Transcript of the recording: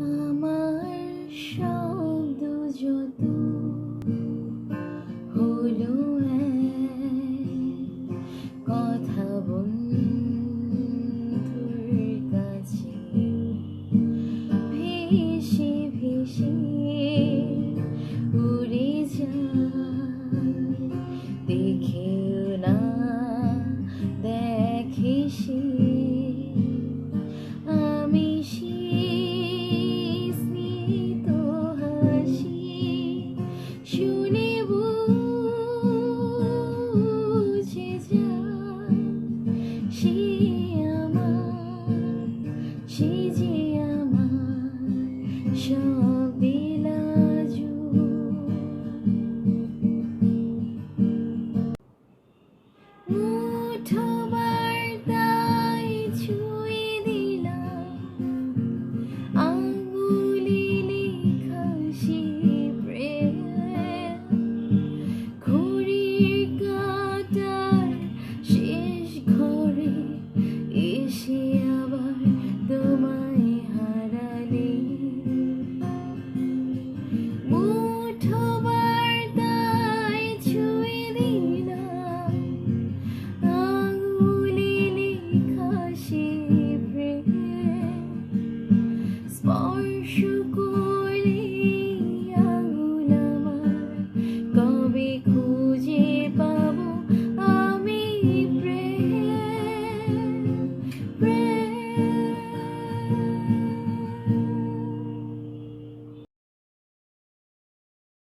আমার শব্দ যত হলো কথা বন্ধুর কাছে ভেসে ভেসে উড়ে যায়, দেখেও না দেখে সে আমি স্মিত হাসি শুনে বুঝে যায় সে আমার, সে যে আমার